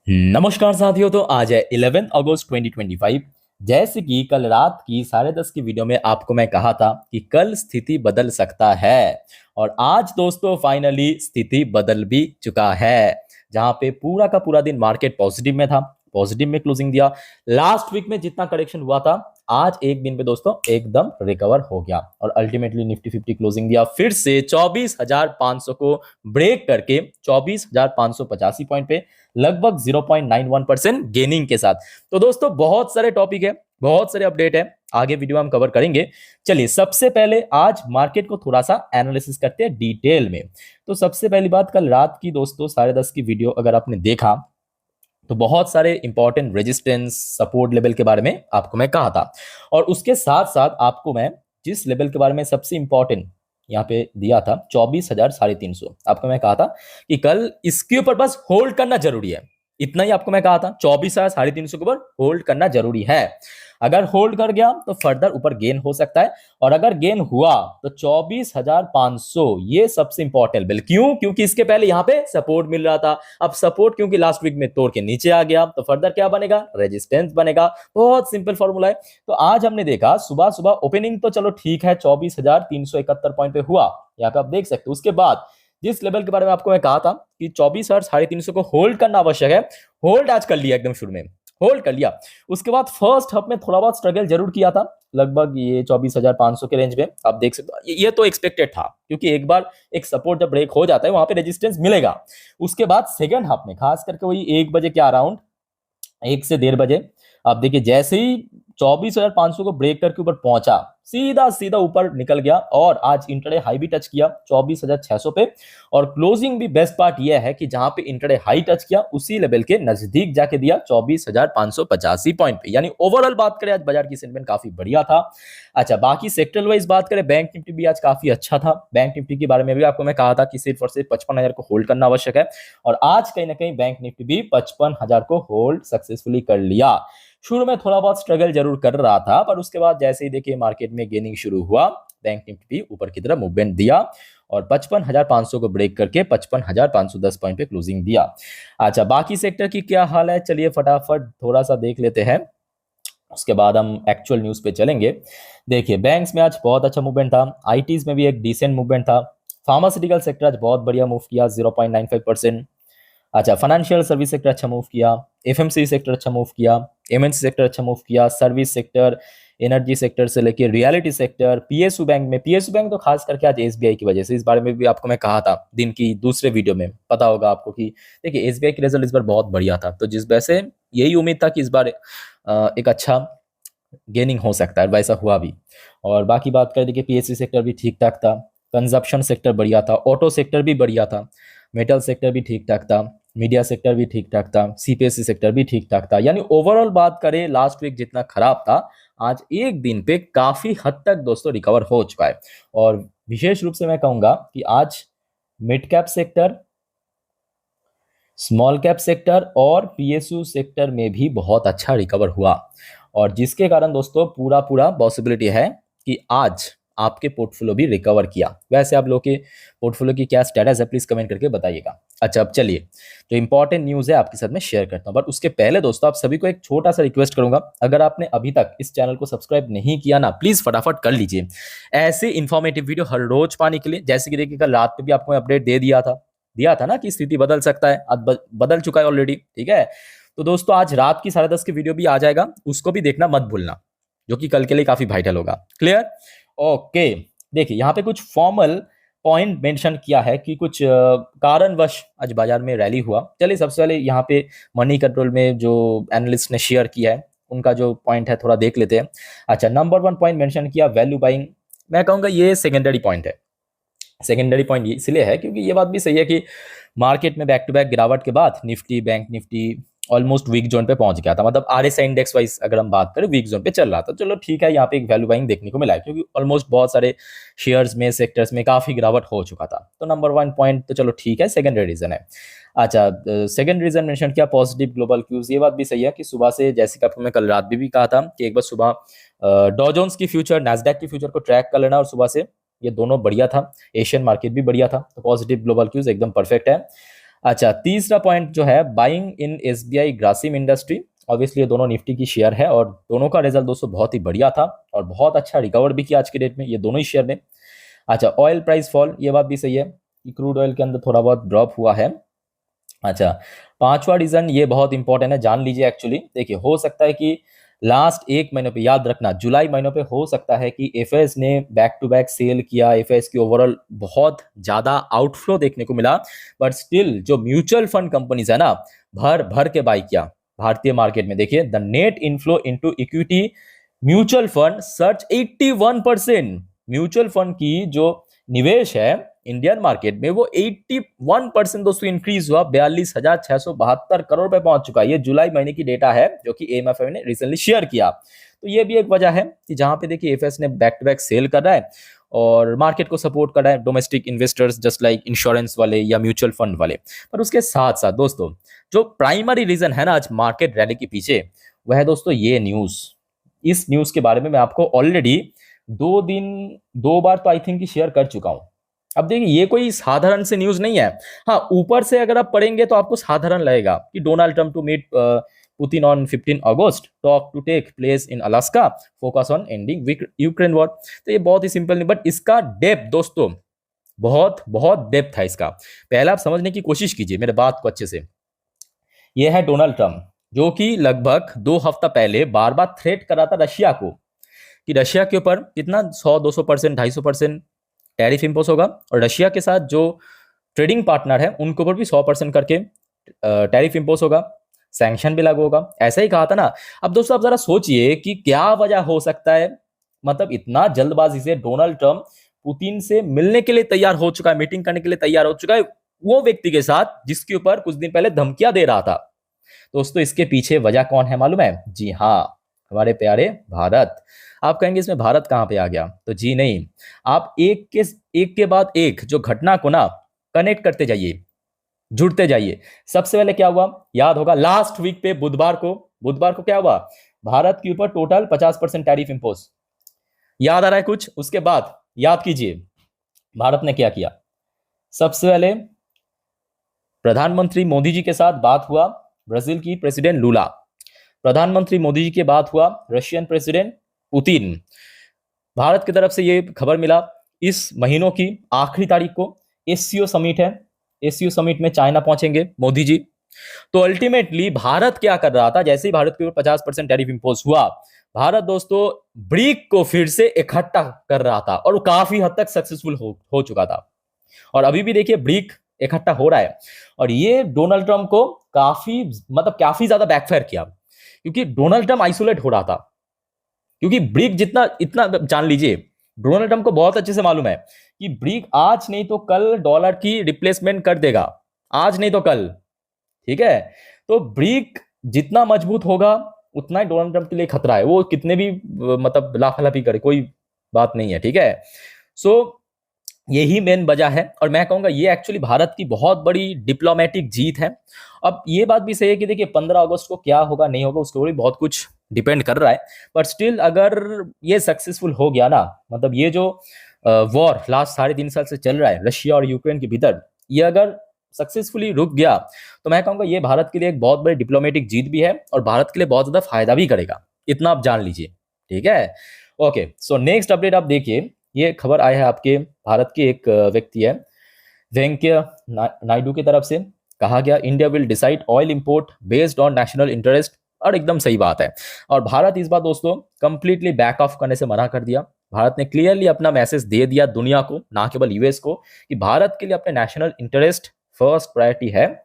नमस्कार साथियों। तो आज है 11 अगस्त 2025। जैसे कि कल रात की 10:30 की वीडियो में आपको मैं कहा था कि कल स्थिति बदल सकता है, और आज दोस्तों फाइनली स्थिति बदल भी चुका है। जहां पे पूरा का पूरा दिन मार्केट पॉजिटिव में था, पॉजिटिव में क्लोजिंग दिया। लास्ट वीक में जितना करेक्शन हुआ था, आज एक दिन पे दोस्तों एकदम रिकवर हो गया और अल्टीमेटली निफ्टी 50 क्लोजिंग दिया फिर से 24,500 को ब्रेक करके 24,585 पॉइंट पे, लगभग 0.91% गेनिंग के साथ। तो दोस्तों बहुत सारे टॉपिक है, बहुत सारे अपडेट है, आगे वीडियो हम कवर करेंगे। चलिए सबसे पहले आज मार्केट को थोड़ा सा एनालिसिस करते हैं डिटेल में। तो सबसे पहली बात, कल रात की दोस्तों 10:30 की वीडियो अगर आपने देखा तो बहुत सारे इंपॉर्टेंट रेजिस्टेंस सपोर्ट लेवल के बारे में आपको मैं कहा था, और उसके साथ साथ आपको मैं जिस लेवल के बारे में सबसे इंपॉर्टेंट यहाँ पे दिया था 24,350, आपको मैं कहा था कि कल इसके ऊपर बस होल्ड करना जरूरी है। इतना ही आपको मैं कहा था, 24,350 के ऊपर होल्ड करना जरूरी है। अगर होल्ड कर गया तो फर्दर ऊपर गेन हो सकता है, और अगर गेन हुआ तो 24,500 ये सबसे इंपॉर्टेंट लेवल। क्यों? क्योंकि इसके पहले यहाँ पे सपोर्ट मिल रहा था। अब सपोर्ट क्योंकि लास्ट वीक में तोड़ के नीचे आ गया, तो फर्दर क्या बनेगा? रेजिस्टेंस बनेगा। बहुत सिंपल फॉर्मूला है। तो आज हमने देखा सुबह सुबह ओपनिंग तो चलो ठीक है 24,371 पॉइंट पे हुआ, यहाँ पे आप देख सकते हो। उसके बाद जिस लेवल के बारे में आपको मैं कहा था कि 24,350 को होल्ड करना आवश्यक है, होल्ड आज कर लिया, एकदम शुरू में होल्ड कर लिया। उसके बाद फर्स्ट हफ में थोड़ा बहुत स्ट्रगल जरूर किया था, लगभग ये 24,500 के रेंज में आप देख सकते हो। ये तो एक्सपेक्टेड था, क्योंकि एक बार एक सपोर्ट जब ब्रेक हो जाता है वहां पे रेजिस्टेंस मिलेगा। उसके बाद सेकंड हाफ में खास करके वही 1 बजे के अराउंड, 1 से 1:30 बजे आप देखिए जैसे ही 24,500 को ब्रेक करके ऊपर पहुंचा, सीधा सीधा ऊपर निकल गया और आज इंटरडे हाई भी टच किया 24,600 पे। और क्लोजिंग भी बेस्ट पार्ट यह है कि जहां पे इंटरडे हाई टच किया उसी लेवल के नजदीक जाके दिया 24,585 पॉइंट पे। यानी ओवरऑल बात करें आज बाजार की सेंटिमेंट काफी बढ़िया था। अच्छा, बाकी सेक्टर वाइज बात करें, बैंक निफ्टी भी आज काफी अच्छा था। बैंक निफ्टी के बारे में भी आपको मैं कहा था कि सिर्फ और सिर्फ 55,000 को होल्ड करना आवश्यक है, और आज कहीं ना कहीं बैंक निफ्टी भी 55,000 को होल्ड सक्सेसफुली कर लिया। शुरू में थोड़ा बहुत स्ट्रगल जरूर कर रहा था, पर उसके बाद जैसे ही देखिए मार्केट में गेनिंग शुरू हुआ, बैंक निफ्टी भी ऊपर की तरफ मूवमेंट दिया और 55,500 को ब्रेक करके 55,510 पॉइंट पे क्लोजिंग दिया। अच्छा, बाकी सेक्टर की क्या हाल है, चलिए फटाफट थोड़ा सा देख लेते हैं, उसके बाद हम एक्चुअल न्यूज पे चलेंगे। देखिए बैंक्स में आज बहुत अच्छा मूवमेंट था, आईटीज में भी एक डिसेंट मूवमेंट था, फार्मास्यूटिकल सेक्टर आज बहुत बढ़िया मूव किया 0.95%। अच्छा, फाइनेंशियल सर्विस सेक्टर अच्छा मूव किया, एफएमसीजी सेक्टर अच्छा मूव किया, एमएनसी सेक्टर अच्छा मूव किया, सर्विस सेक्टर, एनर्जी सेक्टर से लेके रियलिटी सेक्टर, पीएसयू बैंक में, पीएसयू बैंक तो खास करके आज एसबीआई की वजह से, इस बारे में भी आपको मैं कहा था दिन की दूसरे वीडियो में, पता होगा आपको कि देखिए एसबीआई की रिजल्ट इस बार बहुत बढ़िया था, तो जिस वजह से यही उम्मीद था कि इस बार एक अच्छा गेनिंग हो सकता है, वैसा हुआ भी। और बाकी बात करें देखिए पीएसयू सेक्टर भी ठीक ठाक था, कंजप्शन सेक्टर बढ़िया था, ऑटो सेक्टर भी बढ़िया था, मेटल सेक्टर भी ठीक ठाक था, मीडिया सेक्टर भी ठीक ठाक था, सीपीएससी सेक्टर भी ठीक ठाक था। यानी ओवरऑल बात करें लास्ट वीक जितना खराब था, आज एक दिन पे काफी हद तक दोस्तों रिकवर हो चुका है। और विशेष रूप से मैं कहूंगा कि आज mid cap sector, small cap sector और पीएसयू सेक्टर में भी बहुत अच्छा रिकवर हुआ, और जिसके कारण दोस्तों पूरा पूरा पॉसिबिलिटी है कि आज आपके पोर्टफोलियो भी रिकवर किया। वैसे आप लोग के पोर्टफोलियो की क्या स्टेटस है, प्लीज कमेंट करके बताइएगा। अच्छा, अब चलिए जो इंपॉर्टेंट न्यूज़ है आपके साथ में शेयर करता हूं, बट उसके पहले दोस्तों आप सभी को एक छोटा सा रिक्वेस्ट करूंगा, अगर आपने अभी तक इस चैनल को सब्सक्राइब नहीं किया ना, प्लीज फटाफट कर लीजिए ऐसे इन्फॉर्मेटिव वीडियो हर रोज पाने के लिए। जैसे कि देखिए कल रात पे भी आपको अपडेट दिया था ना कि स्थिति बदल सकता है, आज बदल चुका है ऑलरेडी, ठीक है। तो दोस्तों आज रात की 10:30 की वीडियो भी आ जाएगा, उसको भी देखना मत भूलना, जो कि कल के लिए काफी वाइटल होगा। क्लियर? ओके। देखिए यहाँ पे कुछ फॉर्मल पॉइंट मेंशन किया है कि कुछ कारणवश आज बाजार में रैली हुआ। चलिए सबसे पहले यहाँ पे मनी कंट्रोल में जो एनालिस्ट ने शेयर किया है उनका जो पॉइंट है थोड़ा देख लेते हैं। अच्छा, नंबर 1 पॉइंट मेंशन किया वैल्यू बाइंग। मैं कहूँगा ये सेकेंडरी पॉइंट है। सेकेंडरी पॉइंट इसलिए है क्योंकि ये बात भी सही है कि मार्केट में बैक टू बैक गिरावट के बाद Nifty, bank Nifty almost week zone पे पहुंच गया था, मतलब आरएसआई इंडेक्स वाइज अगर हम बात करें वीक जोन पे चल रहा था। चलो ठीक है, यहाँ पे एक वैल्यू बाइंग देखने को मिला है क्योंकि ऑलमोस्ट बहुत सारे शेयर्स में, सेक्टर्स में काफी गिरावट हो चुका था। तो नंबर 1 पॉइंट तो चलो ठीक है, सेकेंडरी रीजन है। अच्छा, सेकेंड रीजन मेंशन किया पॉजिटिव ग्लोबल क्यूज। ये बात भी सही है कि सुबह से, जैसे कि आपको मैं कल रात भी कहा था कि एक बार सुबह डॉ जोन्स की फ्यूचर, नैस्डैक की फ्यूचर को ट्रैक कर लेना, और सुबह से ये दोनों बढ़िया था, एशियन मार्केट भी बढ़िया था, तो पॉजिटिव ग्लोबल क्यूज एकदम परफेक्ट है। अच्छा, तीसरा पॉइंट जो है, बाइंग इन एसबीआई ग्रासिम इंडस्ट्री। ऑब्वियसली ये दोनों निफ्टी की शेयर है और दोनों का रिजल्ट दोस्तों बहुत ही बढ़िया था और बहुत अच्छा रिकवर भी किया आज के डेट में ये दोनों ही शेयर ने। अच्छा, ऑयल प्राइस फॉल, ये बात भी सही है कि क्रूड ऑयल के अंदर थोड़ा बहुत ड्रॉप हुआ है। अच्छा, पांचवा रीजन ये बहुत इंपॉर्टेंट है, जान लीजिए। एक्चुअली देखिए, हो सकता है कि लास्ट एक महीने पे, याद रखना जुलाई महीनों पे हो सकता है कि एफएस ने बैक टू बैक सेल किया, एफएस की ओवरऑल बहुत ज्यादा आउटफ्लो देखने को मिला, बट स्टिल जो म्यूचुअल फंड कंपनीज है ना, भर भर के बाई किया भारतीय मार्केट में। देखिए, the net inflow into equity mutual fund search 81%। Mutual fund की जो निवेश है इंडियन मार्केट में, वो 81% दोस्तों इंक्रीज हुआ, 42,672 करोड़ पे पहुंच चुका है। ये जुलाई महीने की डेटा है जो कि एएमएफआई ने रिसेंटली शेयर किया। तो ये भी एक वजह है कि जहां पे देखिए एफएस ने बैक टू बैक सेल कर रहा है और मार्केट को सपोर्ट कर रहा है, domestic investors just like insurance वाले या म्यूचुअल फंड वाले। पर उसके साथ साथ दोस्तों, जो प्राइमरी रीजन है ना आज मार्केट रैली के पीछे, वह है दोस्तों ये न्यूज। इस न्यूज के बारे में मैं आपको ऑलरेडी 2 बार तो आई थिंक शेयर कर चुका हूं। अब देखिए, ये कोई साधारण से न्यूज नहीं है। हाँ, ऊपर से अगर आप पढ़ेंगे तो आपको साधारण लगेगा कि Donald Trump to meet Putin on 15 August, talk to take place in Alaska, focus on ending Ukraine war. तो ये बहुत ही सिंपल नहीं, बट इसका डेप्थ दोस्तों बहुत बहुत डेप्थ है इसका। पहले आप समझने की कोशिश कीजिए मेरे बात को अच्छे से। यह है डोनाल्ड ट्रम्प, जो कि लगभग 2 हफ्ता पहले बार बार थ्रेट कर रहा था रशिया को कि रशिया के ऊपर कितना 100-200%, 250% टैरिफ इंपोज होगा, और रशिया के साथ जो ट्रेडिंग पार्टनर है उनके ऊपर भी 100% करके टैरिफ इंपोज होगा, सैंक्शन भी लागू होगा। ऐसा ही कहा था ना। अब दोस्तों आप जरा सोचिए कि क्या वजह हो सकता है, मतलब इतना जल्दबाजी से डोनाल्ड ट्रम्प पुतिन से मिलने के लिए तैयार हो चुका है, मीटिंग करने के लिए तैयार हो चुका है वो व्यक्ति के साथ जिसके ऊपर कुछ दिन पहले धमकियां दे रहा था। दोस्तों इसके पीछे वजह कौन है मालूम है? जी हाँ, हमारे प्यारे भारत। आप कहेंगे इसमें भारत कहां पे आ गया? तो जी नहीं, आप एक के बाद एक जो घटना को ना कनेक्ट करते जाइए, जुड़ते जाइए। सबसे पहले क्या हुआ, याद होगा लास्ट वीक पे बुधवार को क्या हुआ, भारत के ऊपर टोटल 50% टैरिफ इंपोज। याद आ रहा है कुछ? उसके बाद याद कीजिए भारत ने क्या किया। सबसे पहले प्रधानमंत्री मोदी जी के साथ बात हुआ ब्राजील की प्रेसिडेंट लूला, प्रधानमंत्री मोदी जी के बात हुआ रशियन प्रेसिडेंट पुतिन। भारत की तरफ से ये खबर मिला इस महीनों की आखिरी तारीख को एससीओ समिट है, एससीओ समिट में चाइना पहुंचेंगे मोदी जी। तो अल्टीमेटली भारत क्या कर रहा था, जैसे ही भारत के ऊपर 50% टैरिफ इंपोज हुआ, भारत दोस्तों ब्रिक को फिर से इकट्ठा कर रहा था और वो काफी हद तक सक्सेसफुल हो चुका था। और अभी भी देखिए ब्रिक इकट्ठा हो रहा है, और ये डोनाल्ड ट्रम्प को काफी ज्यादा बैकफायर किया, क्योंकि डोनाल्ड ट्रम्प आइसोलेट हो रहा था। क्योंकि ब्रिक जितना इतना जान लीजिए, डोनाल्ड ट्रम्प को बहुत अच्छे से मालूम है कि ब्रिक आज नहीं तो कल डॉलर की रिप्लेसमेंट कर देगा, आज नहीं तो कल। ठीक है, तो ब्रिक जितना मजबूत होगा उतना ही डोनाल्ड ट्रम्प के लिए खतरा है। वो कितने भी मतलब लाफालाफी करे, कोई बात नहीं है। ठीक है, सो यही मेन वजह है, और मैं कहूंगा ये एक्चुअली भारत की बहुत बड़ी डिप्लोमेटिक जीत है। अब ये बात भी सही है कि देखिए 15 अगस्त को क्या होगा नहीं होगा उसके ऊपर भी बहुत कुछ डिपेंड कर रहा है, बट स्टिल अगर ये सक्सेसफुल हो गया ना, मतलब ये जो वॉर लास्ट 3.5 साल से चल रहा है रशिया और यूक्रेन के भीतर, ये अगर सक्सेसफुली रुक गया तो मैं कहूंगा ये भारत के लिए एक बहुत बड़ी डिप्लोमेटिक जीत भी है और भारत के लिए बहुत ज्यादा फायदा भी करेगा, इतना आप जान लीजिए। ठीक है, ओके। सो नेक्स्ट अपडेट आप देखिए, ये खबर आया है आपके भारत के एक व्यक्ति है वेंकैया नायडू की तरफ से। कहा गया India will decide oil import based on national interest, और एकदम सही बात है। और भारत इस बार दोस्तों कंप्लीटली बैक ऑफ करने से मना कर दिया। भारत ने क्लियरली अपना मैसेज दे दिया दुनिया को, ना केवल यूएस को, कि भारत के लिए अपने नेशनल इंटरेस्ट फर्स्ट प्रायोरिटी है,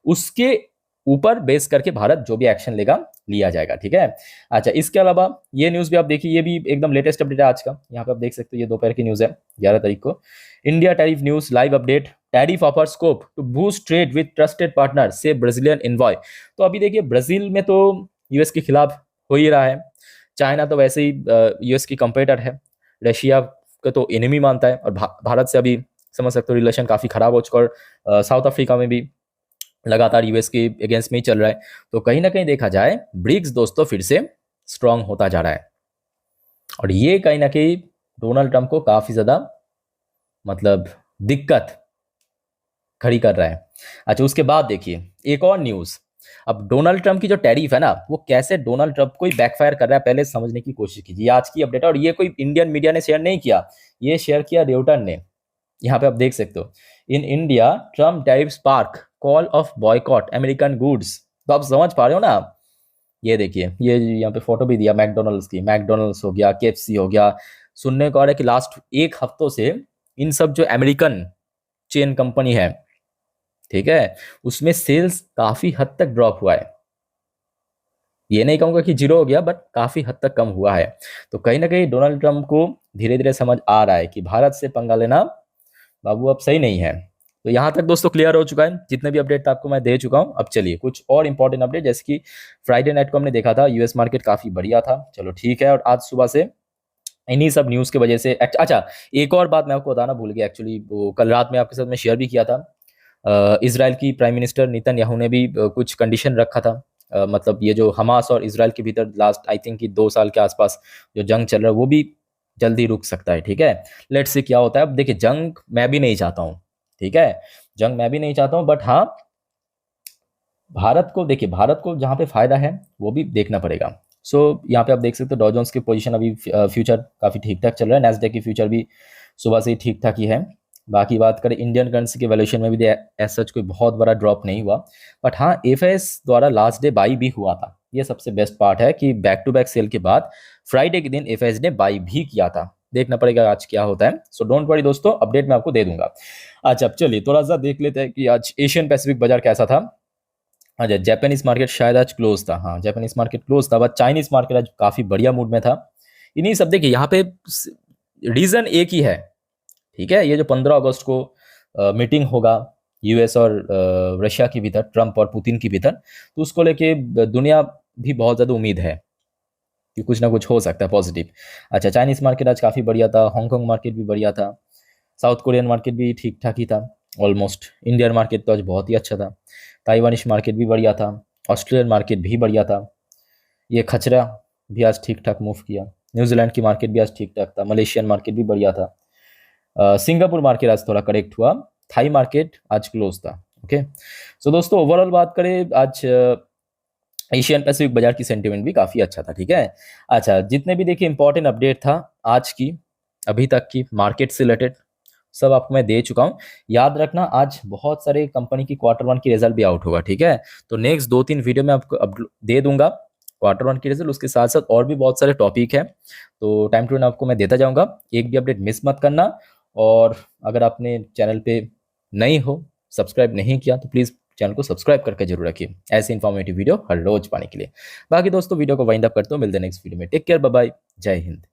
उसके ऊपर बेस करके भारत जो भी एक्शन लेगा लिया जाएगा। ठीक है, अच्छा इसके अलावा ये न्यूज भी आप देखिए, ये भी एकदम लेटेस्ट अपडेट है आज का। यहाँ पे आप देख सकते हो, ये दोपहर की न्यूज है 11 तारीख को। India tariff news live update, tariff offer scope to boost trade with trusted partner से ब्राजीलियन इन्वॉय। तो अभी देखिए ब्राजील में तो यूएस के खिलाफ हो ही रहा है, चाइना तो वैसे ही यूएस की कंपेटर है, रशिया को तो एनिमी मानता है, और भारत से अभी समझ सकते हो रिलेशन काफी खराब हो चुका है, और साउथ अफ्रीका में भी लगातार यूएस के अगेंस्ट में ही चल रहा है। तो कहीं ना कहीं देखा जाए ब्रिक्स दोस्तों फिर से स्ट्रांग होता जा रहा है, और ये कहीं ना कहीं डोनाल्ड ट्रम्प को काफी ज्यादा मतलब दिक्कत खड़ी कर रहा है। अच्छा, उसके बाद देखिए एक और न्यूज़। अब डोनाल्ड ट्रंप की जो टैरिफ है ना, वो कैसे डोनाल्ड ट्रंप को ही बैकफायर कर रहा है, पहले समझने की कोशिश कीजिए। ये आज की अपडेट है और ये कोई इंडियन मीडिया ने शेयर नहीं किया, ये शेयर किया रेउटर ने। यहाँ पे आप देख सकते हो, in India Trump tariff spark call of boycott American goods. तो आप समझ पा रहे हो ना। ये देखिए, ये यहाँ पे फोटो भी दिया मैकडोनल्ड्स की, मैकडोनल्ड्स हो गया, केएफसी हो गया। सुनने को आ रहा है कि लास्ट एक हफ्तों से इन सब जो अमेरिकन चेन कंपनी है, ठीक है, उसमें सेल्स काफी हद तक ड्रॉप हुआ है। ये नहीं कहूंगा कि जीरो हो गया, बट काफी हद तक कम हुआ है। तो कहीं ना कहीं डोनाल्ड ट्रंप को धीरे धीरे समझ आ रहा है कि भारत से पंगा लेना बाबू अब सही नहीं है। तो यहाँ तक दोस्तों क्लियर हो चुका है, जितने भी अपडेट आपको मैं दे चुका हूँ। अब चलिए कुछ और इंपॉर्टेंट अपडेट, जैसे कि फ्राइडे नाइट को हमने देखा था यूएस मार्केट काफी बढ़िया था, चलो ठीक है। और आज सुबह से इन्हीं सब न्यूज़ की वजह से अच्छा, एक और बात मैं आपको बताना भूल गया एक्चुअली, वो कल रात में आपके साथ मैं शेयर भी किया था। इसराइल की प्राइम मिनिस्टर नेतन्याहू ने भी कुछ कंडीशन रखा था। मतलब ये जो हमास और इसराइल के भीतर लास्ट आई थिंक कि 2 साल के आसपास जो जंग चल रहा है, वो भी जल्दी रुक सकता है, ठीक है। लेट्स से क्या होता है। अब देखिए, जंग मैं भी नहीं चाहता हूँ, ठीक है, जंग मैं भी नहीं चाहता हूँ, बट हाँ, भारत को देखिए, भारत को जहाँ पे फायदा है वो भी देखना पड़ेगा। यहाँ पे आप देख सकते हो डॉ जोन्स की पोजीशन अभी फ्यूचर काफ़ी ठीक ठाक चल रहा है, नैस्डैक की फ्यूचर भी सुबह से ही ठीक ठाक ही है। बाकी बात करें इंडियन करेंसी के वैल्यूएशन में भी एज सच कोई बहुत बड़ा ड्रॉप नहीं हुआ, बट हाँ, एफआईएस द्वारा लास्ट डे बाई भी हुआ था। ये सबसे बेस्ट पार्ट है कि बैक टू बैक सेल के बाद फ्राइडे के दिन एफआईएस ने बाई भी किया था। देखना पड़ेगा आज क्या होता है। सो डोंट वरी दोस्तों, अपडेट मैं आपको दे दूंगा। अच्छा, अब चलिए थोड़ा सा देख लेते हैं कि आज एशियन पैसिफिक बाजार कैसा था। अच्छा, जापानीज मार्केट शायद आज क्लोज था, हाँ जापानीज मार्केट क्लोज था, बट चाइनीज मार्केट आज काफी बढ़िया मूड में था। इन्हीं सब देखिए, यहाँ पे रीजन एक ही है, ठीक है। ये जो 15 अगस्त को मीटिंग होगा यूएस और रशिया के भीतर, ट्रंप और पुतिन के भीतर, तो उसको लेके दुनिया भी बहुत ज़्यादा उम्मीद है कि कुछ ना कुछ हो सकता है पॉजिटिव। अच्छा, चाइनीज मार्केट आज काफ़ी बढ़िया था, हांगकांग मार्केट भी बढ़िया था, साउथ कोरियन मार्केट भी ठीक ठाक ही था ऑलमोस्ट। इंडियन मार्केट तो आज बहुत ही अच्छा था, ताइवानिश मार्केट भी बढ़िया था, ऑस्ट्रेलियन मार्केट भी बढ़िया था, ये खचरा भी आज ठीक ठाक मूव किया, न्यूजीलैंड की मार्केट भी आज ठीक ठाक था, मलेशियन मार्केट भी बढ़िया था, सिंगापुर मार्केट आज थोड़ा करेक्ट हुआ, थाई मार्केट आज क्लोज था। ओके, सो दोस्तों ओवरऑल बात करें, आज एशियन पैसिफिक बाजार की सेंटीमेंट भी काफ़ी अच्छा था, ठीक है। अच्छा, जितने भी देखिए इंपॉर्टेंट अपडेट था आज की अभी तक की मार्केट से रिलेटेड, सब आपको मैं दे चुका हूँ। याद रखना, आज बहुत सारे कंपनी की Q1 की रिजल्ट भी आउट होगा, ठीक है। तो नेक्स्ट 2-3 वीडियो में आपको दे दूंगा Q1 की रिजल्ट, उसके साथ साथ और भी बहुत सारे टॉपिक है, तो टाइम टू टाइम आपको मैं देता जाऊंगा, एक भी अपडेट मिस मत करना। और अगर आपने चैनल पे नहीं हो, सब्सक्राइब नहीं किया, तो प्लीज़ चैनल को सब्सक्राइब करके जरूर रखिए, ऐसे इन्फॉर्मेटिव वीडियो हर रोज पाने के लिए। बाकी दोस्तों वीडियो को वाइंड अप करते हो, मिलते हैं नेक्स्ट वीडियो में। टेक केयर, बाय बाय, जय हिंद।